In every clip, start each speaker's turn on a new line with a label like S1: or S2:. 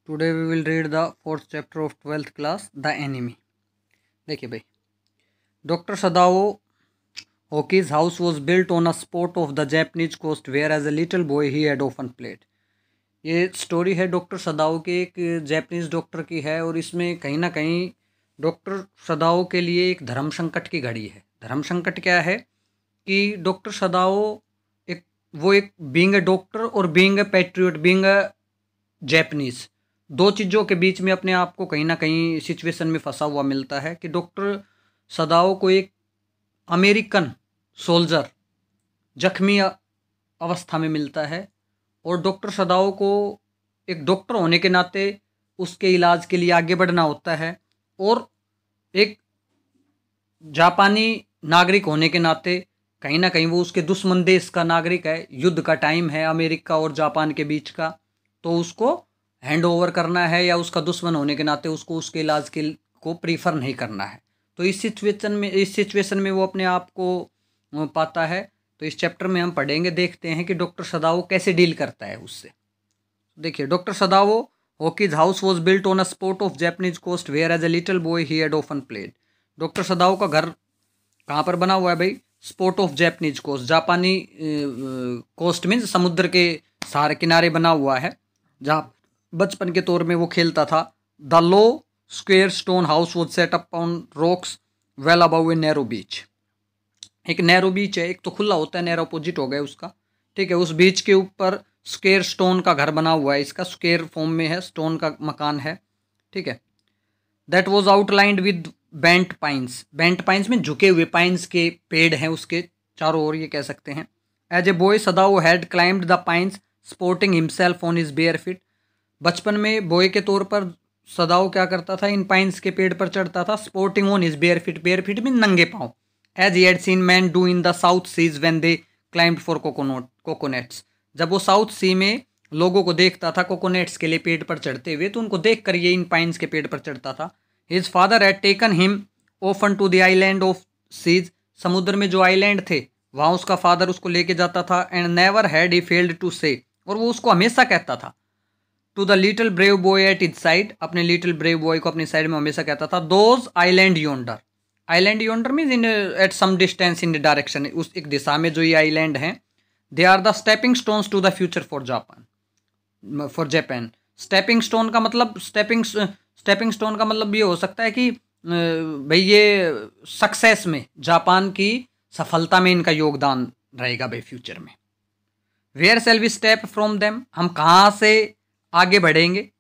S1: Today we will read the fourth chapter of 12th class the enemy. देखिए भाई, doctor Sadao Hoki's house was built on a spot of the Japanese coast where as a little boy he had often played. ये story है doctor Sadao के एक Japanese doctor की है, और इसमें कहीं ना कहीं डॉक्टर सदाओ के लिए एक धर्म संकट की घड़ी है। धर्म संकट क्या है कि डॉक्टर सदाओ एक बीइंग अ डॉक्टर और being a patriot, being a Japanese, दो चीज़ों के बीच में अपने आप को कहीं ना कहीं सिचुएशन में फंसा हुआ मिलता है कि डॉक्टर सदाओ को एक अमेरिकन सोल्जर जख्मी अवस्था में मिलता है, और डॉक्टर सदाओ को एक डॉक्टर होने के नाते उसके इलाज के लिए आगे बढ़ना होता है, और एक जापानी नागरिक होने के नाते कहीं ना कहीं वो उसके दुश्मन देश का नागरिक है, युद्ध का टाइम है अमेरिका और जापान के बीच का, तो उसको हैंड ओवर करना है, या उसका दुश्मन होने के नाते उसको उसके इलाज के को प्रीफर नहीं करना है। तो इस सिचुएशन में वो अपने आप को पाता है। तो इस चैप्टर में हम पढ़ेंगे, देखते हैं कि डॉक्टर सदाओ कैसे डील करता है उससे। देखिए, doctor Sadao Hoki's house was built on a spot of Japanese coast where as a little boy he had often played. Doctor Sadao का घर कहाँ पर बना हुआ है भाई? स्पॉट ऑफ जैपनीज कोस्ट, जापानी कोस्ट मीन्स समुद्र के सारे किनारे बना हुआ है, जहाँ बचपन के तौर में वो खेलता था। The low square stone house was set up on rocks well above a narrow beach. एक नैरो बीच है, एक तो खुला होता है, नैरो अपोजिट हो गया उसका, ठीक है। उस बीच के ऊपर स्क्वेयर स्टोन का घर बना हुआ है, इसका स्क्वेयर फॉर्म में है, स्टोन का मकान है, ठीक है। That was outlined with bent pines. Bent pines में झुके हुए पाइन्स के पेड़ हैं उसके चारों ओर, ये कह सकते हैं। As a boy Sadao had climbed the pines sporting himself on his bare feet. बचपन में बॉय के तौर पर सदाओ क्या करता था? इन पाइन्स के पेड़ पर चढ़ता था, sporting on his bare feet, bare feet में नंगे पाँव, as he had seen men do in the south seas when they climbed for coconuts. जब वो साउथ सी में लोगों को देखता था कोकोनट्स के लिए पेड़ पर चढ़ते हुए, तो उनको देख कर ये इन पाइन्स के पेड़ पर चढ़ता था। His father had taken him often to the island of seas. समुद्र में जो आइलैंड थे वहाँ उसका फादर उसको लेके जाता था। And never had he failed to say, और वो उसको हमेशा कहता था, to the little brave boy at his side, अपने लिटिल ब्रेव बॉय को अपनी साइड में हमेशा कहता था, those island yonder. Island yonder means in at some distance in the direction, उस एक दिशा में जो ये आइलैंड हैं, they are the stepping stones to the future for Japan. Stepping stone का मतलब स्टेपिंग स्टोन का मतलब ये हो सकता है कि भाई ये सक्सेस में, जापान की सफलता में इनका योगदान रहेगा भाई फ्यूचर में। Where shall we step from them, हम कहाँ से आगे बढ़ेंगे,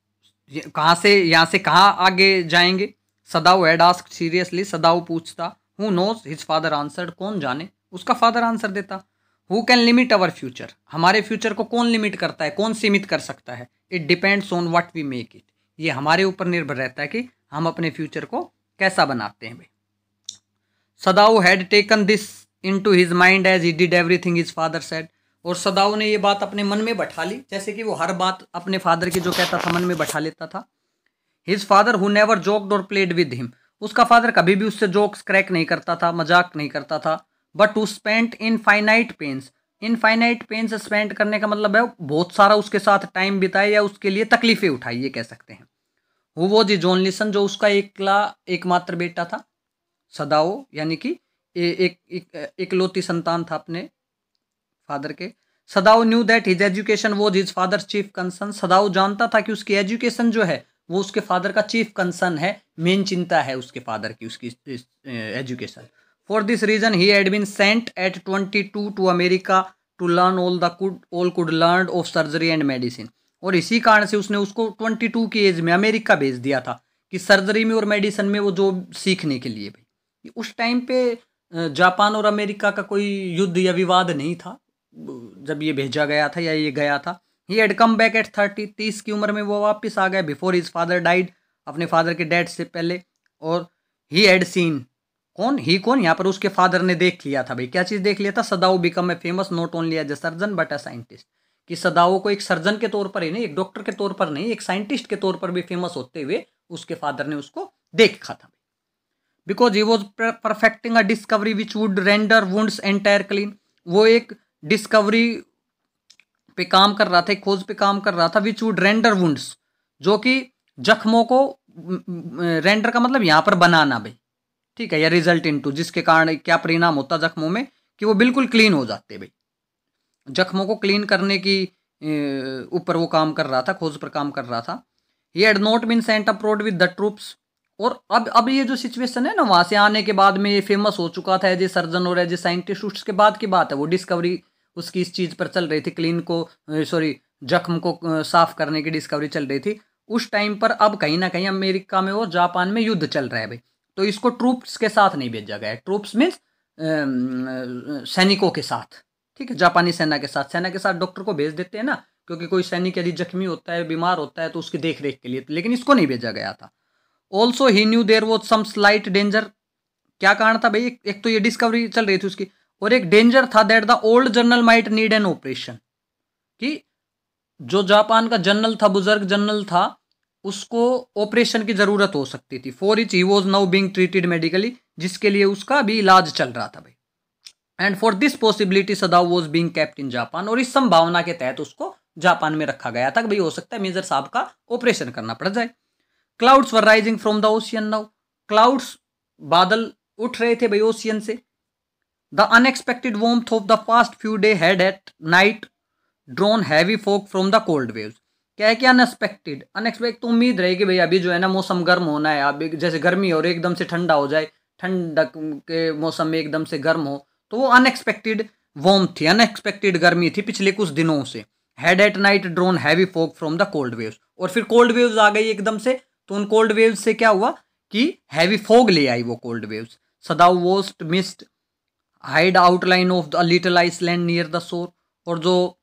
S1: कहाँ से, यहाँ से कहाँ आगे जाएंगे? Sadao had asked seriously, Sadao पूछता। Who knows, his father answered, कौन जाने, उसका फादर आंसर देता। Who can limit our future, हमारे फ्यूचर को कौन लिमिट करता है, कौन सीमित कर सकता है? It depends on what we make it, ये हमारे ऊपर निर्भर रहता है कि हम अपने फ्यूचर को कैसा बनाते हैं भाई। Sadao had taken this into his mind as he did everything his father said. और सदाओ ने ये बात अपने मन में बैठा ली, जैसे कि वो हर बात अपने फादर की जो कहता था मन में बैठा लेता था। His father who never joked और प्लेड विद हिम, उसका फादर कभी भी उससे जोक्स क्रैक नहीं करता था, मजाक नहीं करता था। But to spend infinite pains, infinite pains spend करने का मतलब है बहुत सारा उसके साथ टाइम बिताए या उसके लिए तकलीफें उठाई, ये कह सकते हैं। Who was his only son, जो उसका एकमात्र बेटा था, सदाओ यानी कि एकलौती संतान था अपने फादर के। Sadao knew that his education was his father chief concern, Sadao जानता था कि उसकी एजुकेशन जो है वो उसके फादर का चीफ कंसर्न है, मेन चिंता है उसके फादर की, उसकी education. For this reason he had been sent at 22 to America to learn all could learn of surgery and medicine. और इसी कारण से उसने उसको 22 की एज में अमेरिका भेज दिया था कि सर्जरी में और मेडिसिन में वो जो सीखने के लिए। भाई उस टाइम पे जापान और अमेरिका का कोई युद्ध या विवाद नहीं था जब ये भेजा गया था या ये गया था। He had come back at 30, 30 की उम्र में वो वापस आ गया, बिफोर हिज फादर डाइड, अपने फादर के डेथ से पहले। और ही हैड सीन, कौन ही, कौन यहाँ पर उसके फादर ने देख लिया था भाई, क्या चीज़ देख लिया था? Sadao become a famous not only as a surgeon but a scientist, कि सदाओ को एक सर्जन के तौर पर ही नहीं, एक डॉक्टर के तौर पर नहीं, एक साइंटिस्ट के तौर पर भी फेमस होते हुए उसके फादर ने उसको देखा था। Because he was perfecting a discovery which would render wounds entire clean, वो एक डिस्कवरी पे काम कर रहा था, एक खोज पे काम कर रहा था, विच वुड रेंडर वुंड्स, जो कि जख्मों को रेंडर का मतलब यहाँ पर बनाना भाई, ठीक है, या रिजल्ट इनटू, जिसके कारण क्या परिणाम होता जख्मों में कि वो बिल्कुल क्लीन हो जाते भाई। जख्मों को क्लीन करने की ऊपर वो काम कर रहा था, खोज पर काम कर रहा था। He had not been sent abroad with the troops. और अब ये जो सिचुएशन है ना, वहां से आने के बाद में ये फेमस हो चुका था एज ए सर्जन और एज ए साइंटिस्ट। उसके बाद की बात है, वो डिस्कवरी उसकी इस चीज पर चल रही थी, क्लीन को सॉरी जख्म को साफ करने की डिस्कवरी चल रही थी उस टाइम पर। अब कहीं ना कहीं अमेरिका में और जापान में युद्ध चल रहा है भाई, तो इसको ट्रूप्स के साथ नहीं भेजा गया है। ट्रूप्स मीन्स सैनिकों के साथ, ठीक है, जापानी सेना के साथ। सेना के साथ डॉक्टर को भेज देते हैं ना, क्योंकि कोई सैनिक यदि जख्मी होता है, बीमार होता है, तो उसकी देख रेख के लिए, लेकिन इसको नहीं भेजा गया था। Also he knew there was some slight danger. क्या कारण था भाई, एक तो ये डिस्कवरी चल रही थी उसकी, और एक डेंजर था that the old general might need an operation, कि जो जापान का जनरल था, बुजुर्ग जनरल था, उसको ऑपरेशन की जरूरत हो सकती थी। For each he was now being treated medically, जिसके लिए उसका भी इलाज चल रहा था भाई। And for this possibility सदाव was being kept in Japan, और इस संभावना के तहत उसको जापान में रखा गया था कि भाई हो सकता है मेजर साहब का ऑपरेशन करना पड़ जाए। Clouds were rising from the ocean now. Clouds, बादल उठ रहे थे भाई ओशियन से। The unexpected warmth of the past few day had at night drone heavy fog from the cold waves. क्या है कि अनएक्सपेक्टेड, अनएक्सपेक्टेड तो उम्मीद रही कि भाई अभी जो है ना मौसम गर्म होना है, अब जैसे गर्मी और एकदम से ठंडा हो जाए, ठंडक के मौसम में एकदम से गर्म हो, तो वो अनएक्सपेक्टेड वार्म थी, अनएक्सपेक्टेड गर्मी थी पिछले कुछ दिनों से। Had at night drone heavy fog from the cold waves, और फिर कोल्ड वेव्स आ गई एकदम से, तो उन कोल्ड वेव्स से क्या हुआ कि हैवी फॉग ले आई वो cold waves. Sadao watched missed hide outline of the little island near the shore. और जो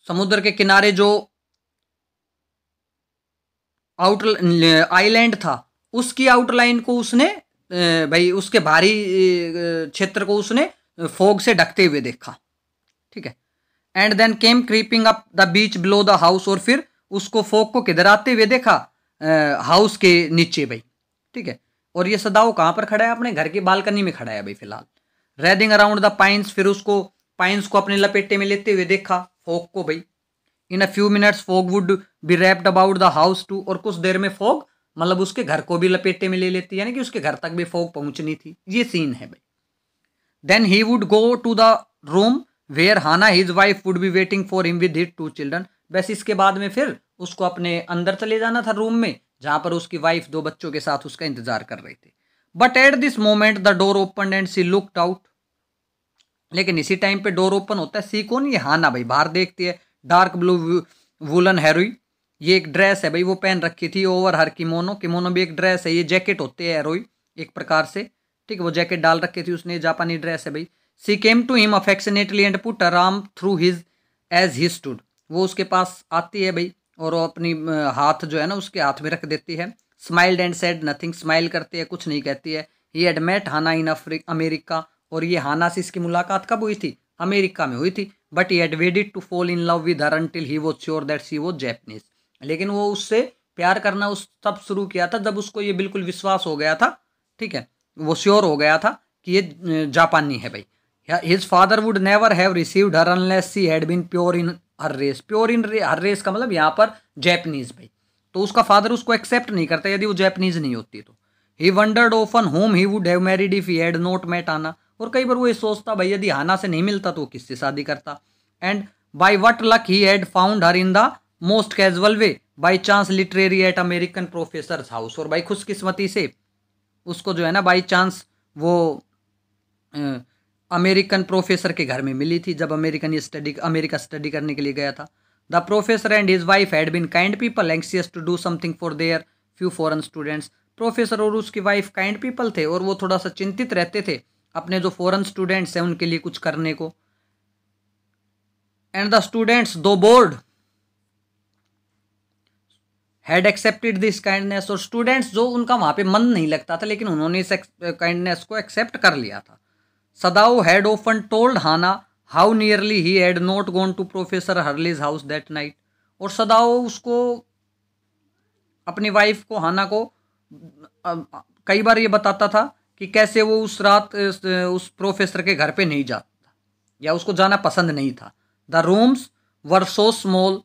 S1: समुद्र के किनारे जो आउट आइलैंड था, उसकी आउटलाइन को उसने भाई उसके भारी क्षेत्र को उसने फॉग से ढकते हुए देखा, ठीक है। And then came creeping up the beach below the house, और फिर उसको फॉग को किधर आते हुए देखा, हाउस के नीचे भाई, ठीक है। और ये सदाओ कहाँ पर खड़ा है, अपने घर की बालकनी में खड़ा है भाई फिलहाल। रेडिंग अराउंड द पाइन्स, फिर उसको पाइन्स को अपने लपेटे में लेते हुए देखा फॉग को भाई। In a few minutes fog would be wrapped about the house too, और कुछ देर में फॉग मतलब उसके घर को भी लपेटे में ले लेती, यानी कि उसके घर तक भी फॉग पहुंचनी थी। ये सीन है भाई। Then he would go to the room where Hana his wife would be waiting for him with his 2 children. बस इसके बाद में फिर उसको अपने अंदर चले जाना था रूम में, जहां पर उसकी वाइफ 2 बच्चों के साथ उसका इंतजार कर रही थी। But at this moment the door open and she looked out. लेकिन इसी टाइम पे डोर ओपन होता है, सी कौन, ये हाना भाई बाहर देखती है। डार्क ब्लू वुलन हेरोई, ये एक ड्रेस है भाई वो पहन रखी थी ओवर हर किमोनो। किमोनो भी एक ड्रेस है, ये जैकेट होते हैं हेरोई एक प्रकार से, ठीक है। वो जैकेट डाल रखी थी उसने, जापानी ड्रेस है भाई। She came to him affectionately and put her arm through his as he stood. वो उसके पास आती है भाई और वो अपनी हाथ जो है ना उसके हाथ में रख देती है। Smiled and said nothing, smile करती है, कुछ नहीं कहती है। He had met Hana in America, और ये हाना से इसकी मुलाकात कब हुई थी, अमेरिका में हुई थी। But he had waited to fall in love with her until he was sure that she was Japanese. लेकिन वो उससे प्यार करना उस तब शुरू किया था जब उसको ये बिल्कुल विश्वास हो गया था, ठीक है, वो श्योर हो गया था कि ये जापानी है भाई। His father would never have received her unless she had been pure in her race. Pure in her race का मतलब यहाँ पर जैपनीज भाई, तो उसका फादर उसको एक्सेप्ट नहीं करता यदि वो जैपनीज नहीं होती तो। He wondered often whom he would have married if he had not met Hana. और कई बार वो ये सोचता भाई यदि हाना से नहीं मिलता तो किससे शादी करता। And by what luck he had found her in the most casual way by chance literally at American professor house. और भाई खुशकिस्मती से उसको जो है ना बाई चांस वो अमेरिकन प्रोफेसर के घर में मिली थी जब अमेरिका स्टडी करने के लिए गया था। The professor and his wife had been kind people anxious to do something for their few foreign students. Professor और उसकी वाइफ काइंड पीपल थे और वो थोड़ा सा चिंतित रहते थे अपने जो फॉरेन स्टूडेंट्स हैं उनके लिए कुछ करने को। एंड द स्टूडेंट्स दो board had accepted this kindness. और स्टूडेंट्स जो उनका वहां पे मन नहीं लगता था लेकिन उन्होंने इस काइंडनेस को एक्सेप्ट कर लिया था। Sadao had often told Hana how nearly he had not gone to professor Harley's house that night. और सदाओ उसको अपनी वाइफ को हाना को कई बार ये बताता था कि कैसे वो उस रात उस प्रोफेसर के घर पे नहीं जाता या उसको जाना पसंद नहीं था। The rooms were so small,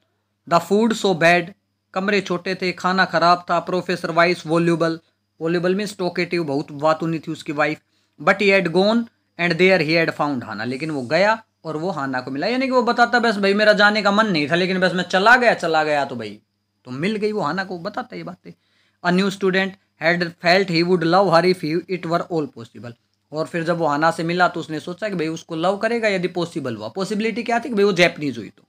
S1: the food so bad कमरे छोटे थे, खाना खराब था। Professor wife's voluble, voluble means talkative, बहुत बातूनी थी उसकी wife. But he had gone and there he had found Hana, लेकिन वो गया और वो हाना को मिला। यानी कि वो बताता बस भाई मेरा जाने का मन नहीं था, लेकिन बस मैं चला गया तो भाई तो मिल गई वो हाना को, बताता ये बातें। A new student had felt he would love her if it were all possible. और फिर जब वो हाना से मिला तो उसने सोचा कि भाई उसको लव करेगा यदि पॉसिबल हुआ। पॉसिबिलिटी क्या थी कि भाई वो जैपनीज हुई तो।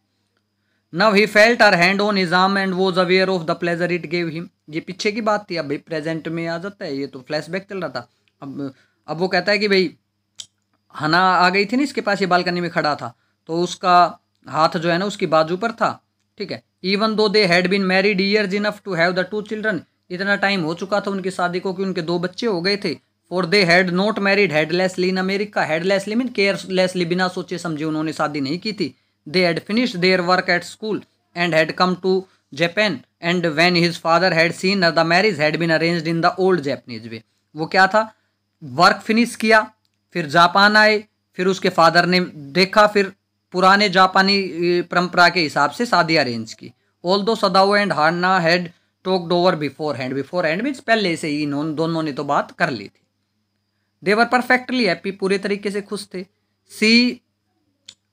S1: नव he felt her hand on his arm and was aware of the pleasure it gave him. ये पीछे की बात थी, अब भाई प्रेजेंट में आ जाता है, ये तो फ्लैशबैक चल रहा था। अब वो कहता है कि भाई हना आ गई थी ना इसके पास, ये बालकनी में खड़ा था, तो उसका हाथ जो है ना उसकी बाजू पर था, ठीक है। Even though they had been married years enough to have the 2 children, इतना टाइम हो चुका था उनकी शादी को कि उनके 2 बच्चे हो गए थे। For they had not married headlessly in America, headlessly mean carelessly, बिना सोचे समझे उन्होंने शादी नहीं की थी। They had finished their work at school and had come to Japan and when his father had seen the marriage had been arranged in the old Japanese way. वो क्या था, वर्क फिनिश किया, फिर जापान आए, फिर उसके father ने देखा, फिर पुराने जापानी परंपरा के हिसाब से शादी अरेंज की। Although Sadao and Hana had talked over beforehand, beforehand means पहले से ही इन्होंने दोनों ने तो बात कर ली थी। दे वर परफेक्टली हैप्पी, पूरे तरीके से खुश थे। सी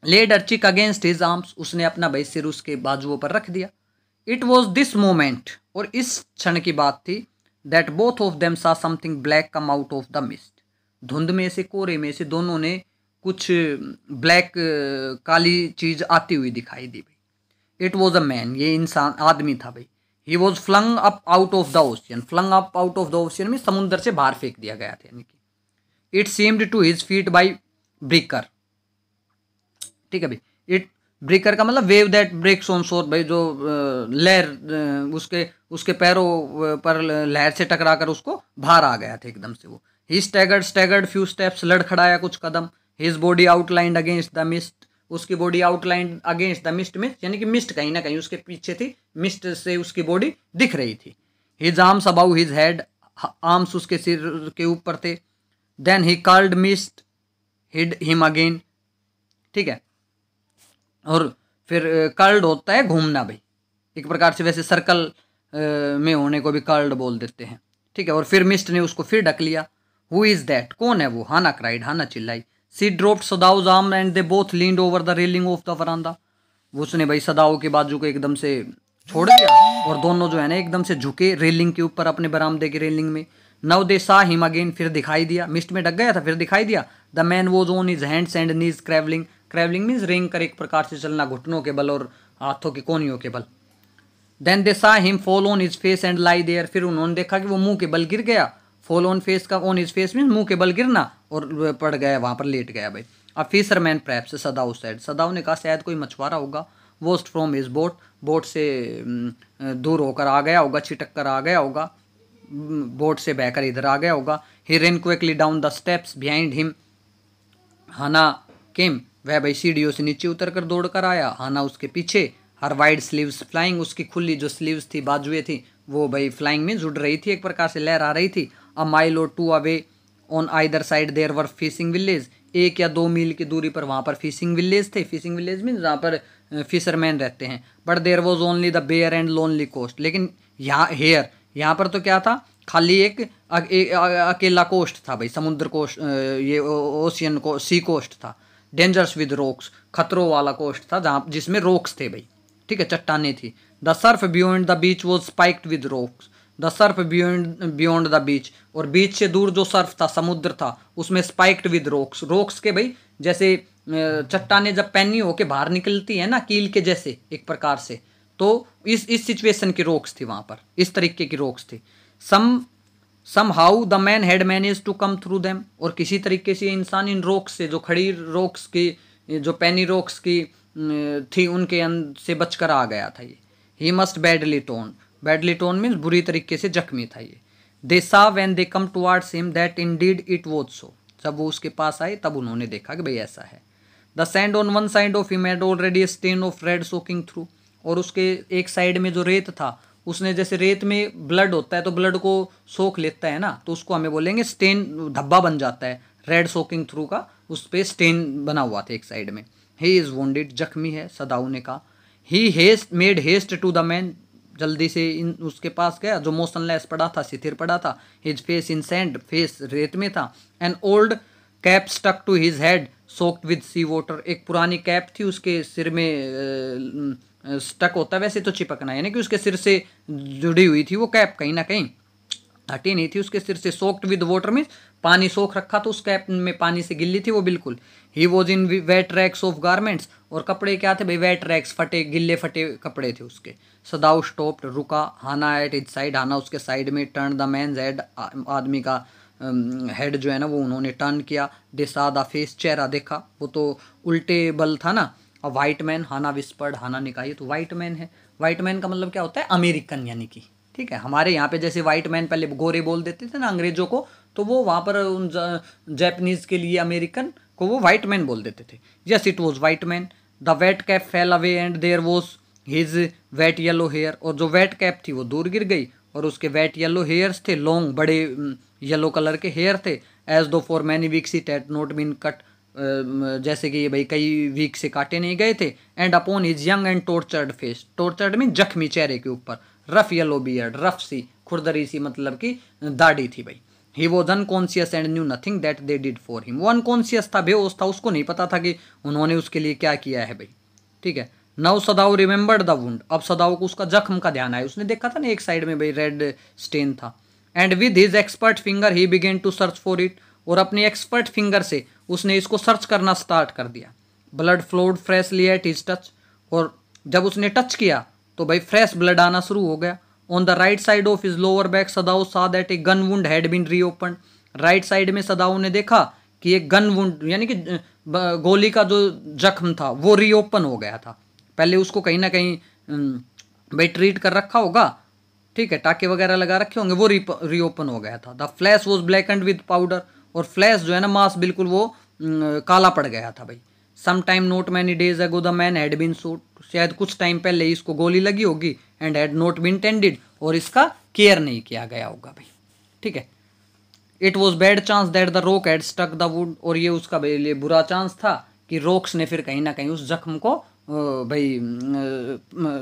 S1: लेड हर चिक अगेंस्ट हिज आर्म्स, उसने अपना भाई सिर उसके बाजुओं पर रख दिया। इट वॉज दिस मोमेंट, और इस क्षण की बात थी, दैट बोथ ऑफ देम सा something black come out of the mist, धुंध में से, कोरे में से दोनों ने कुछ ब्लैक काली चीज आती हुई दिखाई दी भाई। इट वॉज अ मैन, ये इंसान आदमी था भाई। He was flung up out of the ocean, flung up out of the ocean में समुद्र से बाहर फेंक दिया गया था, यानी कि it seemed to his feet by breaker, ठीक है भाई। इट ब्रेकर का मतलब वेव दैट ब्रेक्स ऑन शोर, भाई जो लहर उसके उसके पैरों पर लहर से टकरा कर उसको बाहर आ गया था एकदम से वो। ही स्टैगर्ड फ्यू स्टेप्स, लड़खड़ाया कुछ कदम। His body outlined against the mist, उसकी body outlined against the mist में, यानी कि मिस्ट कहीं ना कहीं उसके पीछे थी, मिस्ट से उसकी बॉडी दिख रही थी। His arms above his head, arms उसके सिर के ऊपर थे। Then he curled mist hid him again, ठीक है। और फिर कर्ल्ड होता है घूमना भाई, एक प्रकार से, वैसे सर्कल में होने को भी कर्ल्ड बोल देते हैं, ठीक है। और फिर मिस्ट ने उसको फिर ढक लिया। हु इज दैट, कौन है वो, हाना क्राइड, हाना चिल्लाई। She dropped Sadao's arm and they both leaned over the railing of the veranda, उसने भाई सदाओ के बाजू को एकदम से छोड़ दिया और दोनों जो है ना एकदम से झुके रेलिंग के ऊपर, अपने बरामदे की रेलिंग में। नव दे सा हिम अगेन, फिर दिखाई दिया, मिस्ट में ढक गया था फिर दिखाई दिया। The man was on his hands and knees crawling, crawling means रेंग कर, एक प्रकार से चलना, घुटनों के बल और हाथों की कोनियों के बल। Then they saw him fall on his face and lie there, फिर उन्होंने देखा कि वो मुंह के बल गिर गया। फॉल ऑन फेस का, ऑन हिज फेस मीन्स मुंह के बल गिरना, और पड़ गया वहां पर, लेट गया भाई। अब फिशरमैन प्रैप्स, सदाउ सेड, सदाउ ने कहा शायद कोई मछुआरा होगा। वोस्ट फ्रॉम हिज बोट, बोट से दूर होकर आ गया होगा, छिटक कर आ गया होगा, बोट से बहकर इधर आ गया होगा। He ran quickly down the steps behind him, Hana came, वह भाई सीढ़ियों से नीचे उतर कर दौड़ कर आया, हाना उसके पीछे। हर वाइड स्लीव्स फ्लाइंग, उसकी खुली जो स्लीव्स थी, बाजुएं थी, वो भाई फ्लाइंग में उड़ रही थी, एक प्रकार से लहर आ रही थी। अ माइल और 2 away on either side there were fishing village, 1 या 2 मील की दूरी पर वहाँ पर फिशिंग विलेज थे। फिशिंग विलेज मीन जहाँ पर फिशरमैन रहते हैं। But there was only the bare and lonely coast, लेकिन यहाँ पर तो क्या था, खाली एक अकेला कोस्ट था भाई, समुद्र कोस्ट, ये ओशियन को सी कोस्ट था। डेंजरस विद रोक्स, खतरों वाला कोस्ट था, जहाँ जिसमें रोक्स थे भाई, ठीक है, चट्टाने थी। The Surf beyond the beach was spiked with rocks, the Surf beyond the beach, और बीच से दूर जो सर्फ था, समुद्र था, उसमें स्पाइक्ड विद रोक्स, रोक्स के भाई जैसे चट्टाने जब पैनी होके बाहर निकलती है ना, कील के जैसे एक प्रकार से, तो इस सिचुएशन की रोक्स थी वहाँ पर, इस तरीके की रोक्स थी। somehow the man had managed to come through them, और किसी तरीके से इंसान इन रोक्स से, जो खड़ी रोक्स की, जो पैनी रोक्स की थी, उनके से बचकर आ गया था ये। He must badly tone, badly tone means बुरी तरीके से जख्मी था ये। दे सा when they come towards him that Indeed it was so, जब वो उसके पास आए तब उन्होंने देखा कि भाई ऐसा है। The sand on one side of him had already a stain of red soaking through, और उसके एक साइड में जो रेत था, उसने, जैसे रेत में ब्लड होता है तो ब्लड को सोख लेता है ना, तो उसको हमें बोलेंगे स्टेन, धब्बा बन जाता है, रेड सोकिंग थ्रू का उस पर स्टेन बना हुआ था एक साइड में। ही इज वोंडेड, जख्मी है, सदाऊ ने कहा। He haste made haste to the man, जल्दी से इन उसके पास गया जो मोशनलेस पड़ा था, शिथिर पड़ा था। His face in sand, face रेत में था। An old cap stuck to his head soaked with sea water, एक पुरानी कैप थी उसके सिर में स्टक होता है वैसे तो चिपकना, यानी कि उसके सिर से जुड़ी हुई थी वो कैप, कहीं ना कहीं हटी नहीं थी उसके सिर से। सोक्ड विद वाटर मीन्स पानी सोख रखा था उस कैप में, पानी से गिल्ली थी वो बिल्कुल। He was in wet rags of garments, और कपड़े क्या थे भाई, वेट रैक्स, फटे गिल्ले फटे कपड़े थे उसके। सदाउ स्टॉप्ड, रुका। हाना एट इज साइड, हाना उसके साइड में। टर्न द मैन हेड, आदमी का हेड जो है ना वो उन्होंने टर्न किया। दे सा द फेस, चेहरा देखा, वो तो उल्टे बल था ना। A white man, Hana whispered, Hana ने कहा ये तो वाइट मैन है। वाइट मैन का मतलब क्या होता है, अमेरिकन, यानी कि ठीक है। हमारे यहाँ पे जैसे वाइट मैन पहले गोरे बोल देते थे ना अंग्रेजों को, तो वो वहाँ पर उन जैपनीज के लिए, अमेरिकन को वो वाइट मैन बोल देते थे। Yes it was white man. The wet cap fell away and there was his wet yellow hair, और जो वेट कैप थी वो दूर गिर गई और उसके वेट येलो हेयर्स थे, लॉन्ग बड़े येलो कलर के हेयर थे। As though for many weeks it had not been cut, जैसे कि ये भाई कई वीक से काटे नहीं गए थे। And upon his young and tortured face, tortured mean जख्मी चेहरे के ऊपर। रफ येलो बियर्ड, रफ सी खुरदरी सी मतलब कि दाढ़ी थी भाई। He was unconscious and knew nothing that they did for him, वो अनकॉन्शियस था, बेहोश था, उसको नहीं पता था कि उन्होंने उसके लिए क्या किया है भाई, ठीक है। नाउ सदाऊ रिमेंबर्ड द वुंड, अब सदाऊ को उसका जख्म का ध्यान आया, उसने देखा था ना एक साइड में भाई रेड स्टेन था। And with his expert finger he began to search for it, और अपने एक्सपर्ट फिंगर से उसने इसको सर्च करना स्टार्ट कर दिया। Blood flowed freshly at his touch, और जब उसने टच किया तो भाई फ्रेश ब्लड आना शुरू हो गया। On the right side of his lower back Sadao saw that a gun wound had been reopen, right side में सदाऊ ने देखा कि एक गन वुंड यानी कि गोली का जो जख्म था वो रीओपन हो गया था। पहले उसको कहीं ना कहीं भाई ट्रीट कर रखा होगा, ठीक है, टाके वगैरह लगा रखे होंगे, वो रीओपन हो गया था। The flash was black and with powder, और फ्लैश जो है ना मांस बिल्कुल वो काला पड़ गया था भाई। Some time not many days ago the man had been shoot, शायद कुछ टाइम पहले ही इसको गोली लगी होगी। And had not been tended, और इसका केयर नहीं किया गया होगा भाई, ठीक है। It was bad chance that the रोक हैड स्टक द वुड, और ये उसका लिए बुरा चांस था कि रोक्स ने फिर कहीं ना कहीं उस जख्म को भाई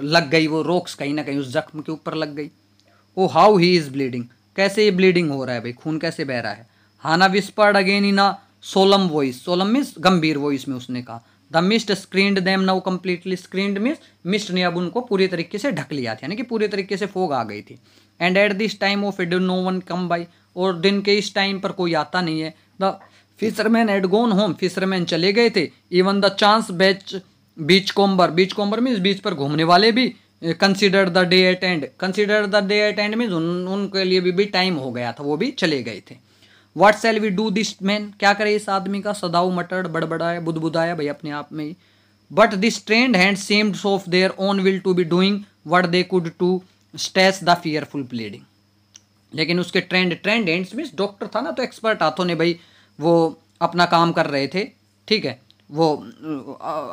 S1: लग गई, वो रोक्स कहीं ना कहीं उस जख्म के ऊपर लग गई। ओ हाउ ही इज ब्लीडिंग, कैसे ये ब्लीडिंग हो रहा है भाई, खून कैसे बह रहा है। Hana whispered again in a solemn voice, solemn means गंभीर वॉइस में उसने कहा। The mist screened them now completely, screened means mist ने अब उनको पूरी तरीके से ढक लिया था, यानी कि पूरी तरीके से फोग आ गई थी। And at this time of it no one come by, और दिन के इस टाइम पर कोई आता नहीं है। The fisherman had gone home, fisherman चले गए थे। Even the chance beachcomber, beachcomber means beach पर घूमने वाले भी consider the day at end, consider the day at end means उनके लिए भी टाइम हो गया था, वो भी चले गए थे। What shall we do this man, क्या करे इस आदमी का, सदाऊ मटर्ड, बड़बड़ाया, बुदबुदाया भाई अपने आप में ही। But this trained hand seemed of their own will to be doing what they could to stanch the fearful bleeding, लेकिन उसके ट्रेंड हैंड्स मीन्स डॉक्टर था ना, तो एक्सपर्ट हाथों ने भाई वो अपना काम कर रहे थे, ठीक है। वो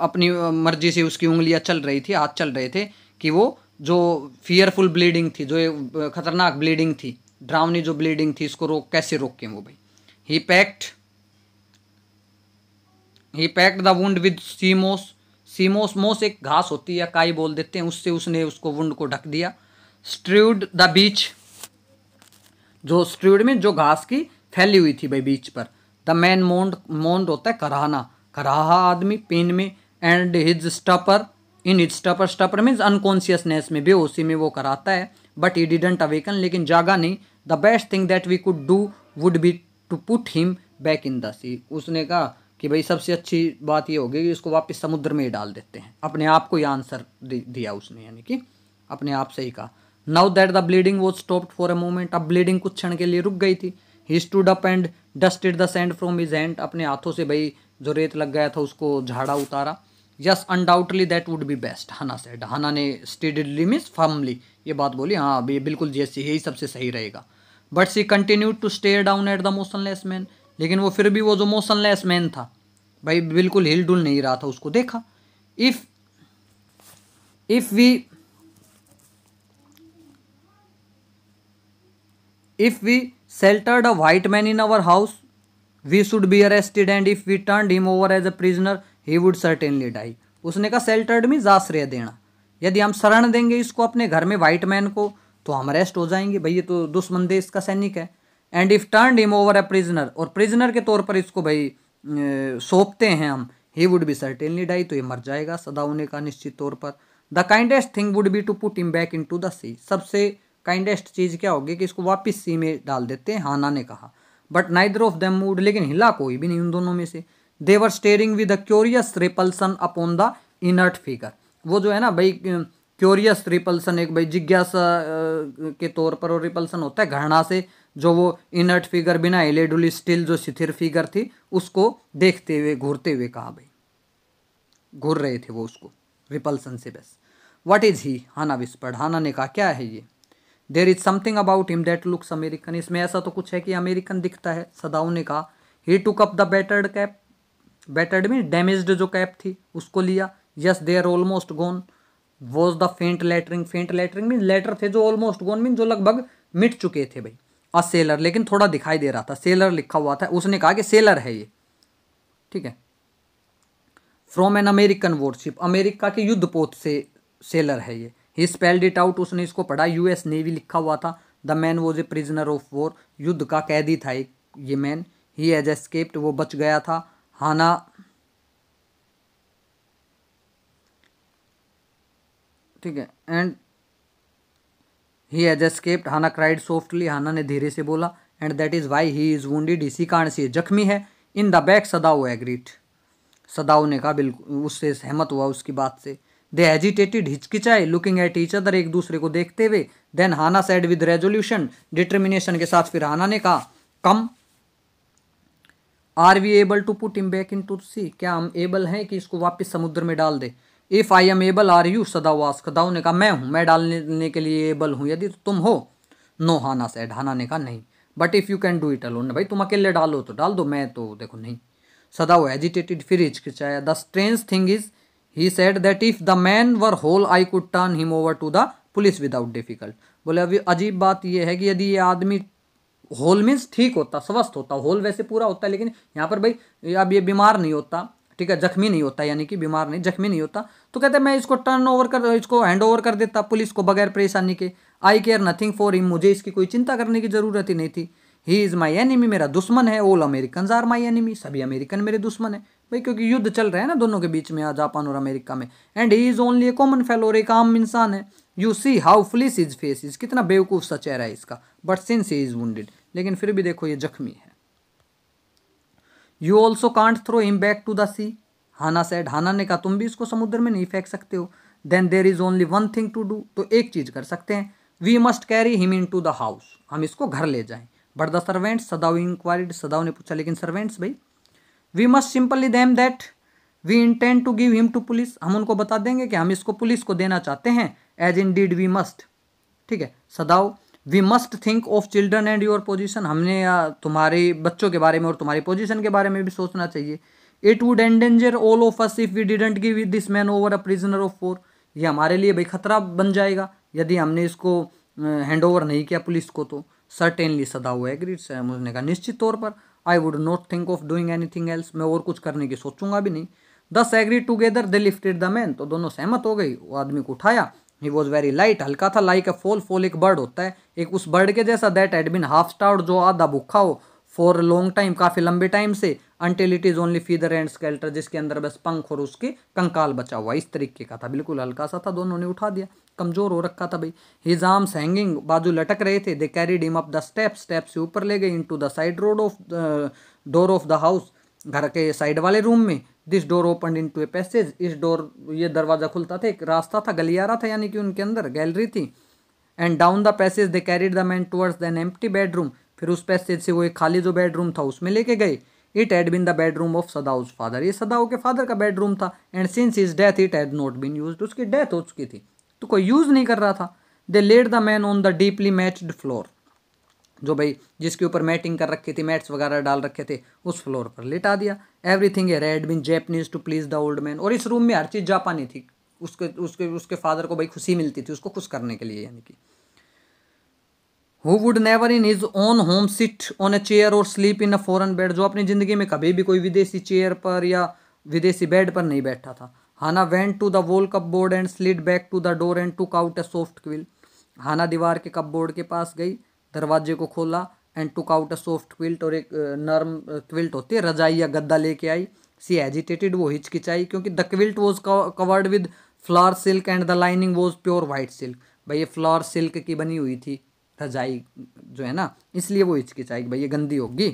S1: अपनी मर्जी से उसकी उंगलियां चल रही थी, हाथ चल रहे थे कि वो जो फियरफुल ब्लीडिंग थी, जो खतरनाक ब्लीडिंग थी, ड्रावनी जो ब्लीडिंग थी, इसको कैसे रोकें वो भाई। He packed the wound with sea moss, sea moss moss एक घास होती है, काई बोल देते हैं, उससे उसने उसको वुंड को ढक दिया। स्ट्रूड द बीच, जो स्ट्रूड में जो घास की फैली हुई थी भाई बीच पर। द मैन मोन्ड होता है कराहना, कराहा आदमी पेन में। And his stupor, in his stupor, stupor means unconsciousness में, बेहोशी में वो कराता है। बट ही डिडंट अवेकन, लेकिन जागा नहीं। The best thing that we could do would be to put him back in the sea, उसने कहा कि भाई सबसे अच्छी बात ये होगी कि इसको वापस समुद्र में ही डाल देते हैं। अपने आप को ही आंसर दिया उसने, यानी कि अपने आप से ही कहा। Now that the bleeding was stopped for a moment, अब ब्लीडिंग कुछ क्षण के लिए रुक गई थी। He stood up and dusted the sand from his hand, अपने हाथों से भाई जो रेत लग गया था उसको झाड़ा उतारा। Yes undoubtedly that would be best, Hana said, Hana ने स्टेडिली मीन्स फर्मली ये बात बोली, हाँ बिल्कुल जैसे यही सबसे सही रहेगा। But she continued to stare down at the motionless man, लेकिन वो फिर भी वो जो मोशनलेस मैन था भाई बिल्कुल हिल डुल नहीं रहा था, उसको देखा। If we sheltered a white man in our house we should be arrested and if we turned him over as a prisoner he would certainly die, उसने कहा sheltered मीन्स आश्रय देना, यदि हम शरण देंगे इसको अपने घर में व्हाइट मैन को तो हम अरेस्ट हो जाएंगे, भाई ये तो दुश्मन देश का सैनिक है। And if turn him over a prisoner, और प्रिजनर के तौर पर इसको भाई सौंपते हैं हम, he would be certainly die, तो ये मर जाएगा सदाऊ ने कहा निश्चित तौर पर। The kindest thing would be to put him back into the sea, सबसे काइंडेस्ट चीज क्या होगी कि इसको वापस सी में डाल देते हैं, हाना ने कहा। But neither of them moved, लेकिन हिला कोई भी नहीं उन दोनों में से। They were staring with a curious repulsion upon the inert figure, वो जो है ना भाई क्यूरियस रिपल्सन, एक भाई जिज्ञासा के तौर पर, और रिपल्सन होता है घृणा से, जो वो इनर्ट फिगर बिना हिले डुली स्टिल जो शिथिर फिगर थी उसको देखते हुए घूरते हुए कहा, भाई घूर रहे थे वो उसको रिपल्सन से बस। What is he, Hana whispered, Hana ने कहा क्या है ये। There is something about him that looks American, इसमें ऐसा तो कुछ है कि अमेरिकन दिखता है। सदाऊ ने कहा। He took up the battered cap, battered mean damaged जो कैप थी उसको लिया। Yes they are almost gone was the faint lettering, faint lettering mean letter थे जो ऑलमोस्ट गोन मीन जो लगभग मिट चुके थे भाई। अ सेलर, लेकिन थोड़ा दिखाई दे रहा था, सेलर लिखा हुआ था, उसने कहा कि सेलर है ये, ठीक है। From an American worship, America के युद्ध पोत से सेलर है ये। ही स्पेल्ड इट आउट, उसने इसको पढ़ा, यूएस नेवी लिखा हुआ था। The man was a prisoner of war, युद्ध का कैदी था एक ये मैन। ही हैज एस्केप्ड, वो बच गया था। हाना, ठीक है, and he has escaped, Hana cried softly, Hana ने धीरे से बोला। And that is why he is wounded, इसी कारण से जख्मी है। In the back, Sadao agreed, Sadao ने कहा, बिल्कुल उससे सहमत हुआ उसकी बात से। दे हेजिटेटेड, हिचकिचाए, लुकिंग एट ईच अदर, एक दूसरे को देखते हुए। Then Hana said with resolution, determination के साथ फिर हाना ने कहा, come are we able to put him back into sea, क्या हम एबल हैं कि इसको वापस समुद्र में डाल दे। If I am able are you, Sadao asked, Sadao ने कहा मैं हूं, मैं डालने के लिए एबल हूं, यदि तुम हो। नो, हाना सेड, हाना ने कहा नहीं। But if you can do it alone, भाई तुम अकेले डालो तो डाल दो, मैं तो देखो नहीं। सदाऊ एजिटेटेड, फिर हिचकिचाया। The strange thing is, he said that if the man were whole I could turn him over to the police without difficult. बोले अभी अजीब बात यह है कि यदि ये आदमी होल मीन्स ठीक होता, स्वस्थ होता, होल वैसे पूरा होता है, लेकिन यहाँ पर भाई अब ये बीमार नहीं होता, ठीक है, जख्मी नहीं होता, यानी कि बीमार नहीं, जख्मी नहीं होता, तो कहते मैं इसको टर्न ओवर कर, इसको हैंड ओवर कर देता पुलिस को बगैर परेशानी के। आई केयर नथिंग फॉर हिम, मुझे इसकी कोई चिंता करने की जरूरत ही नहीं थी। ही इज़ माई एनिमी, मेरा दुश्मन है। All American are my enemy, सभी अमेरिकन मेरे दुश्मन है भाई, क्योंकि युद्ध चल रहा है ना दोनों के बीच में, जापान और अमेरिका में। And he is only a common fellow, और एक आम इंसान है। You see how foolish his face is, कितना बेवकूफ़ सा चेहरा है इसका। But since he is wounded, लेकिन फिर भी देखो ये जख्मी है। You also can't throw him back to the sea, Hana said, Hana ने कहा तुम भी इसको समुद्र में नहीं फेंक सकते हो। Then there is only one thing to do, तो एक चीज कर सकते हैं। We must carry him into the house, हम इसको घर ले जाएं। But the servants, Sadao inquired, Sadao ने पूछा लेकिन सर्वेंट्स भाई। We must simply them that we intend to give him to police, हम उनको बता देंगे कि हम इसको पुलिस को देना चाहते हैं। As indeed we must, ठीक है। Sadao, we must think of children and your position, हमने तुम्हारे बच्चों के बारे में और तुम्हारी पोजीशन के बारे में भी सोचना चाहिए। It would endanger all of us if we didn't give this man over a prisoner of war, ये हमारे लिए भाई खतरा बन जाएगा यदि हमने इसको हैंड ओवर नहीं किया पुलिस को तो। सर्टेनली, सदाऊ एग्रीड, उसने कहा निश्चित तौर पर। I would not think of doing anything else, मैं और कुछ करने की सोचूंगा भी नहीं। दस agreed together, they lifted the man, तो दोनों सहमत हो गई, वो आदमी को उठाया। ही वॉज वेरी लाइट, हल्का था। लाइक अ फोल, फोल एक बर्ड होता है, एक उस बर्ड के जैसा। That had been half starved, जो आधा भूखा हो, फॉर लॉन्ग टाइम, काफी लंबे टाइम से। Until it is only feather and skeletal, जिसके अंदर बस पंख और उसके कंकाल बचा हुआ, इस तरीके का था, बिल्कुल हल्का सा था। दोनों ने उठा दिया, कमजोर हो रखा था भाई। हिज आर्म्स हैंगिंग, बाजू लटक रहे थे। They carried him up the steps, step से ऊपर ले गए। Into the side road of door of the house, घर के साइड वाले रूम में। This door open into a passage, इस डोर, ये दरवाजा खुलता था, एक रास्ता था, गलियारा था, यानी कि उनके अंदर गैलरी थी। And down the passage they carried the man towards an empty bedroom, फिर उस पैसेज से वो एक खाली जो बेडरूम था उसमें लेके गए। It had been the bedroom of Sadao's father, ये सदाऊ के फादर का बेडरूम था। And since his death it had not been used, उसकी डेथ हो चुकी थी तो कोई यूज नहीं कर रहा था। They laid the man on the deeply matted floor, जो भाई जिसके ऊपर मैटिंग कर रखी थी, मैट्स वगैरह डाल रखे थे, उस फ्लोर पर लेटा दिया। Everything had been Japanese to please the old man, और इस रूम में हर चीज जापानी थी। उसके फादर को भाई खुशी मिलती थी, उसको खुश करने के लिए, यानी कि। Who would never in his own home sit on a chair or sleep in a foreign bed, जो अपनी जिंदगी में कभी भी कोई विदेशी चेयर पर या विदेशी बेड पर नहीं बैठा था। Hana went to the wall cupboard and slid back to the door and took out a soft quilt. Hana दीवार के कपबोर्ड के पास गई, दरवाजे को खोला, and took out a soft quilt, और एक नर्म क्विल्ट होती है रजाई या गद्दा लेके आई। सी एजिटेटेड, वो हिचकिचाई, क्योंकि the quilt was covered with flower silk and the lining was pure white silk. भाई ये फ्लावर सिल्क की बनी हुई थी रजाई जो है ना, इसलिए वो हिचकिचाई भाई ये गंदी होगी।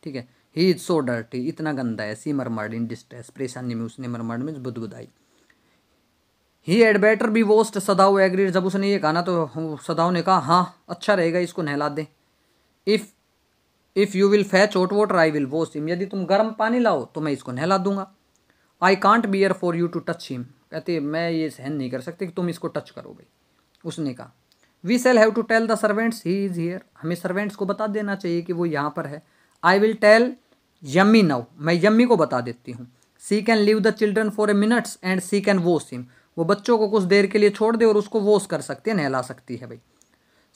S1: ठीक है। ही इज सो डर्टी, इतना गंदा है। सी मरमर्ड इन डिस्ट्रेस, परेशानी में उसने मरमर्ड में बुदबुदाई। He had better be washed, Sadao agreed, जब उसने ये कहा ना तो सदाऊ ने कहा हाँ अच्छा रहेगा इसको नहला दें। If you will fetch hot water I will wash him, यदि तुम गर्म पानी लाओ तो मैं इसको नहला दूंगा। I can't bear for you to touch him, कहते मैं ये सहन नहीं कर सकती कि तुम इसको टच करो भाई। उसने कहा we shall have to tell the servants he is here, हमें सर्वेंट्स को बता देना चाहिए कि वो यहाँ पर है। I will tell Yumi now, मैं यम्मी को बता देती हूँ। She can leave the children for a minutes and she can wash him, वो बच्चों को कुछ देर के लिए छोड़ दे और उसको वॉश कर सकती है, नहला सकती है भाई।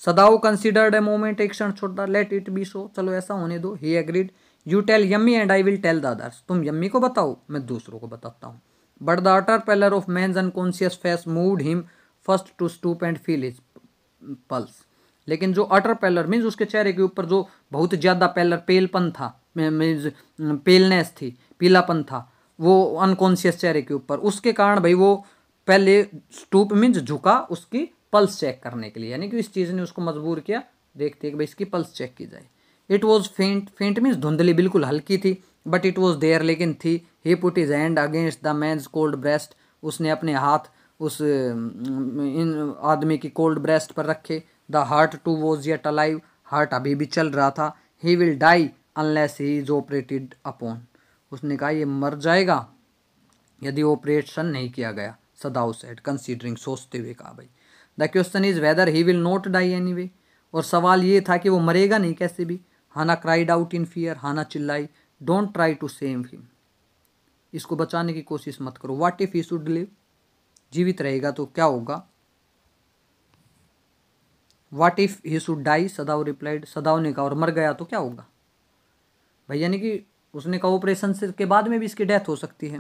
S1: सदाओ कंसिडर्ड ए मोमेंट, एक क्षण छोड़, लेट इट बी सो, चलो ऐसा होने दो। He agreed, you tell Yummy and I will tell the others, तुम यम्मी को बताओ मैं दूसरों को बताता हूँ। But the utter pallor of man's unconscious face moved him first to stoop and feel his pulse, लेकिन जो अटर पेलर मीन्स उसके चेहरे के ऊपर जो बहुत ज़्यादा पेलपन था, मीन्स पेलनेस थी, पीलापन था वो अनकॉन्शियस चेहरे के ऊपर, उसके कारण भाई वो पहले स्टूप मीन्स झुका उसकी पल्स चेक करने के लिए, यानी कि इस चीज़ ने उसको मजबूर किया देखते कि भाई इसकी पल्स चेक की जाए। इट वॉज फेंट, फेंट मीन्स धुंधली, बिल्कुल हल्की थी, बट इट वॉज देयर, लेकिन थी। He put his hand against the man's cold breast, उसने अपने हाथ उस इन आदमी की कोल्ड ब्रेस्ट पर रखे। The heart too was yet alive, heart अभी भी चल रहा था। He will die unless he is operated upon, उसने कहा ये मर जाएगा यदि ऑपरेशन नहीं किया गया। सदाऊ सेड कंसीडरिंग, सोचते हुए कहा भाई। The question is whether he will not die anyway, और सवाल ये था कि वो मरेगा नहीं कैसे भी। Hannah cried out in fear, Hannah चिल्लाई don't try to save him, इसको बचाने की कोशिश मत करो। What if he should live, जीवित रहेगा तो क्या होगा। What if he should die, Sadau replied, Sadau ने कहा और मर गया तो क्या होगा भाई, यानी कि उसने कहा ऑपरेशन से के बाद में भी इसकी डेथ हो सकती है।